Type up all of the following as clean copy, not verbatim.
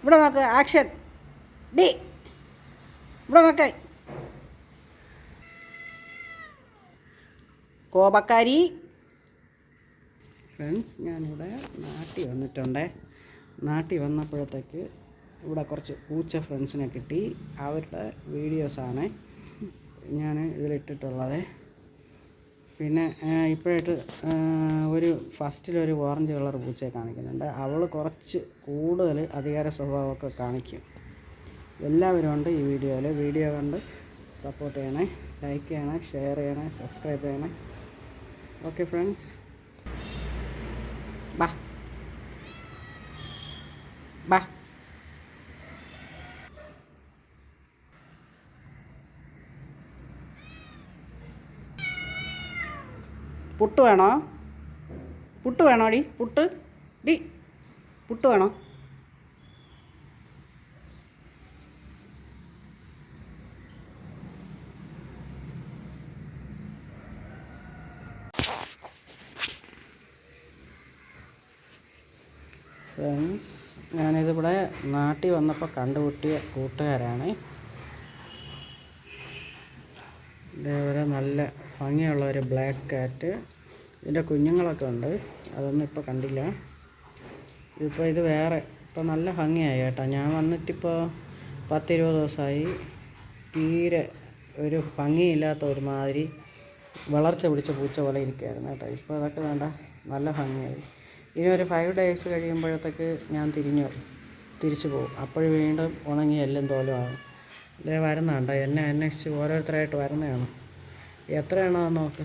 ഇവിടെ നോക്ക്, action. D ഇവിടെ നോക്ക്, കോപക്കാരി. ഫ്രണ്ട്സ്, ഞാനിവിടെ നാട്ടിൽ വന്നിട്ടുണ്ടേ. നാട്ടിൽ വന്നപ്പോഴത്തേക്ക് ഇവിടെ കുറച്ച് പൂച്ച ഫ്രണ്ട്സിനെ കിട്ടി. അവരുടെ വീഡിയോസാണ് ഞാൻ ഇതിലിട്ടിട്ടുള്ളത്. പിന്നെ ഇപ്പോഴായിട്ട് ഒരു ഫസ്റ്റിലൊരു ഓറഞ്ച് കളർ പൂച്ചയെ കാണിക്കുന്നുണ്ട്. അവൾ കുറച്ച് കൂടുതൽ അധികാര സ്വഭാവമൊക്കെ കാണിക്കും. എല്ലാവരും ഉണ്ട് ഈ വീഡിയോയിൽ. വീഡിയോ കണ്ട് സപ്പോർട്ട് ചെയ്യണേ, ലൈക്ക് ചെയ്യണേ, ഷെയർ ചെയ്യണേ, സബ്സ്ക്രൈബ് ചെയ്യണേ. ഓക്കെ ഫ്രണ്ട്സ്, ബാ ബാ. പുട്ട് വേണോ? പുട്ട് വേണോ ഡി? പുട്ട് ഡി പുട്ട് വേണോ? ഫ്രണ്ട്സ്, ഞാനിതിവിടെ നാട്ടിൽ വന്നപ്പോൾ കണ്ടുമുട്ടിയ കൂട്ടുകാരാണ്. ഇതേപോലെ നല്ല ഭംഗിയുള്ള ഒരു ബ്ലാക്ക് കാറ്റ്. ഇതിൻ്റെ കുഞ്ഞുങ്ങളൊക്കെ ഉണ്ട്, അതൊന്നും ഇപ്പോൾ കണ്ടില്ല. ഇതിപ്പോൾ ഇത് വേറെ, ഇപ്പോൾ നല്ല ഭംഗിയായി കേട്ടോ. ഞാൻ വന്നിട്ടിപ്പോൾ 10-20 ദിവസമായി. തീരെ ഒരു ഭംഗിയില്ലാത്ത ഒരുമാതിരി വളർച്ച പിടിച്ച പൂച്ച പോലെ ഇരിക്കുകയായിരുന്നു കേട്ടോ. ഇപ്പോൾ അതൊക്കെ വേണ്ട, നല്ല ഭംഗിയായി. ഇനി ഒരു 5 days കഴിയുമ്പോഴത്തേക്ക് ഞാൻ തിരിച്ചു പോകും. അപ്പോഴും വീണ്ടും ഉണങ്ങി എല്ലാം തോലുമാണ്. ഇതേ വരുന്നുണ്ടോ, എന്നെ അന്വേഷിച്ച് ഓരോരുത്തരായിട്ട് വരുന്നതാണ്. എത്രയാണോ നോക്ക്.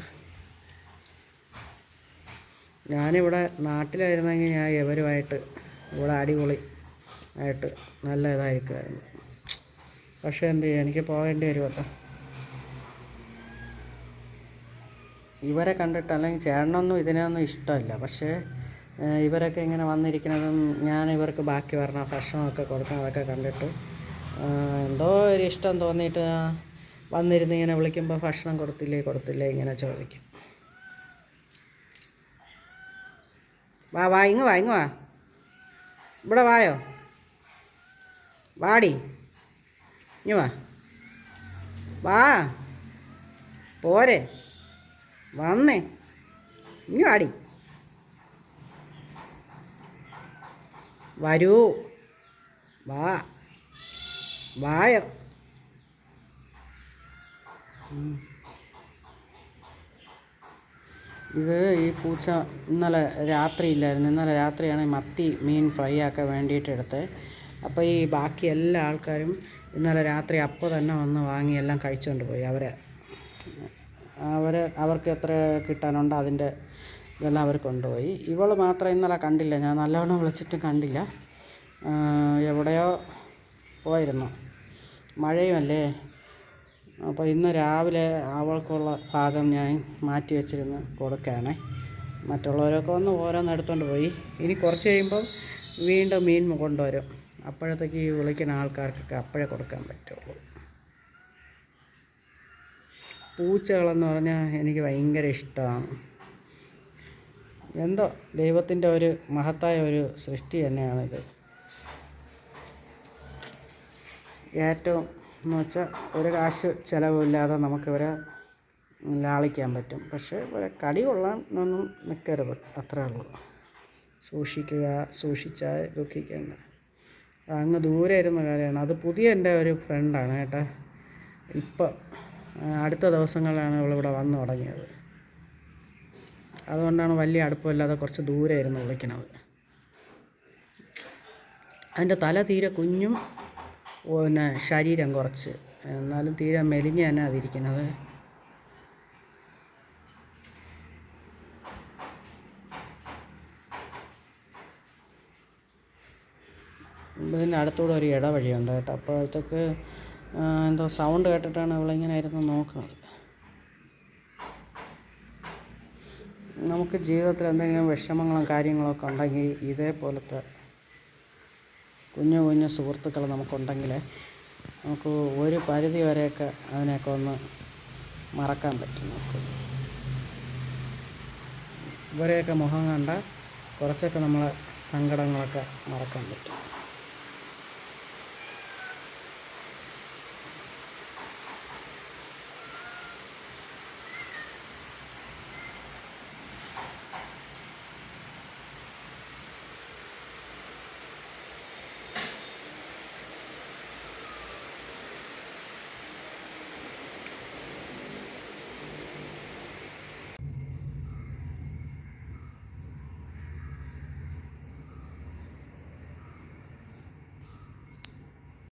ഞാനിവിടെ നാട്ടിലായിരുന്നെങ്കിൽ ഞാൻ ഇവരുമായിട്ട് ഇവിടെ അടിപൊളി ആയിട്ട് നല്ല ഇതായിരിക്കുമായിരുന്നു. പക്ഷേ എന്ത് ചെയ്യും, എനിക്ക് പോകേണ്ടി വരുമല്ലോ. ഇവരെ കണ്ടിട്ട്, അല്ലെങ്കിൽ ചേട്ടനൊന്നും ഇതിനൊന്നും ഇഷ്ടമില്ല. പക്ഷേ ഇവരൊക്കെ ഇങ്ങനെ വന്നിരിക്കുന്നതും ഞാൻ ഇവർക്ക് ബാക്കി വരണ ഭക്ഷണമൊക്കെ കൊടുക്കുന്നതൊക്കെ കണ്ടിട്ട് എന്തോ ഒരു ഇഷ്ടം തോന്നിയിട്ട് വന്നിരുന്ന് ഇങ്ങനെ വിളിക്കുമ്പോൾ ഭക്ഷണം കൊടുത്തില്ലേ ഇങ്ങനെ ചോദിക്കും. വാ ഇങ്ങ് വാ ഇവിടെ വായോ, വാടി ഇങ്ങ് വാ പോരെ, വന്നേ ഇങ്ങ് വാടി, വരൂ, വായോ. ഇത് ഈ പൂച്ച ഇന്നലെ രാത്രിയില്ലായിരുന്നു. ഇന്നലെ രാത്രിയാണ് മത്തി മീൻ ഫ്രൈ ആക്കാൻ വേണ്ടിയിട്ട് എടുത്തത്. അപ്പോൾ ഈ ബാക്കി എല്ലാ ആൾക്കാരും ഇന്നലെ രാത്രി അപ്പോൾ തന്നെ വന്ന് വാങ്ങി എല്ലാം കഴിച്ചുകൊണ്ട് പോയി. അവർക്ക് എത്ര കിട്ടാനുണ്ടോ അതിൻ്റെ ഇതെല്ലാം അവർ കൊണ്ടുപോയി. ഇവൾ മാത്രം ഇന്നലെ കണ്ടില്ല. ഞാൻ നല്ലവണ്ണം വിളിച്ചിട്ടും കണ്ടില്ല. എവിടെയോ പോയിരുന്നു, മഴയുമല്ലേ. അപ്പോൾ ഇന്ന് രാവിലെ അവൾക്കുള്ള ഭാഗം ഞാൻ മാറ്റി വെച്ചിരുന്ന് കൊടുക്കുകയാണേ. മറ്റുള്ളവരൊക്കെ വന്ന് ഓരോന്ന് എടുത്തുകൊണ്ട് പോയി. ഇനി കുറച്ച് കഴിയുമ്പം വീണ്ടും മീൻ കൊണ്ടുവരും. അപ്പോഴത്തേക്ക് ഈ വിളിക്കുന്ന ആൾക്കാർക്കൊക്കെ അപ്പോഴേ കൊടുക്കാൻ പറ്റുള്ളൂ. പൂച്ചകളെന്ന് പറഞ്ഞാൽ എനിക്ക് ഭയങ്കര ഇഷ്ടമാണ്. എന്തോ ദൈവത്തിൻ്റെ ഒരു മഹത്തായ ഒരു സൃഷ്ടി തന്നെയാണിത്. ഏറ്റവും എന്ന് വെച്ചാൽ ഒരു കാശ് ചിലവില്ലാതെ നമുക്കിവരെ ലാളിക്കാൻ പറ്റും. പക്ഷേ ഇവരെ കടി കൊള്ളാനൊന്നും നിൽക്കരുത്, അത്രേ ഉള്ളൂ. സൂക്ഷിച്ചാൽ ദുഃഖിക്കേണ്ട. അങ്ങ് ദൂരെ ഇരുന്ന കാര്യമാണ്. അത് പുതിയ എൻ്റെ ഒരു ഫ്രണ്ടാണ് കേട്ടോ. ഇപ്പോൾ അടുത്ത ദിവസങ്ങളിലാണ് അവളിവിടെ വന്നു തുടങ്ങിയത്. അതുകൊണ്ടാണ് വലിയ അടുപ്പമില്ലാതെ കുറച്ച് ദൂരെ ഇരുന്ന് വിളിക്കണത്. അതിൻ്റെ തല തീരെ കുഞ്ഞും പിന്നെ ശരീരം കുറച്ച്, എന്നാലും തീരെ മെലിഞ്ഞ് തന്നെ അതിരിക്കുന്നത്. ഇതിൻ്റെ അടുത്തൂടെ ഒരു ഇടവഴിയുണ്ട് കേട്ടോ. അപ്പോഴത്തേക്ക് എന്തോ സൗണ്ട് കേട്ടിട്ടാണ് ഇവളിങ്ങനെ ഇരുന്ന് നോക്കുന്നത്. നമുക്ക് ജീവിതത്തിൽ എന്തെങ്കിലും വിഷമങ്ങളും കാര്യങ്ങളൊക്കെ ഉണ്ടെങ്കിൽ ഇതേപോലത്തെ കുഞ്ഞു സുഹൃത്തുക്കൾ നമുക്കുണ്ടെങ്കിൽ നമുക്ക് ഒരു പരിധി വരെയൊക്കെ അതിനെയൊക്കെ ഒന്ന് മറക്കാൻ പറ്റും. നമുക്ക് ഇവരെയൊക്കെ മുഖം കണ്ടാൽ കുറച്ചൊക്കെ നമ്മളെ സങ്കടങ്ങളൊക്കെ മറക്കാൻ പറ്റും.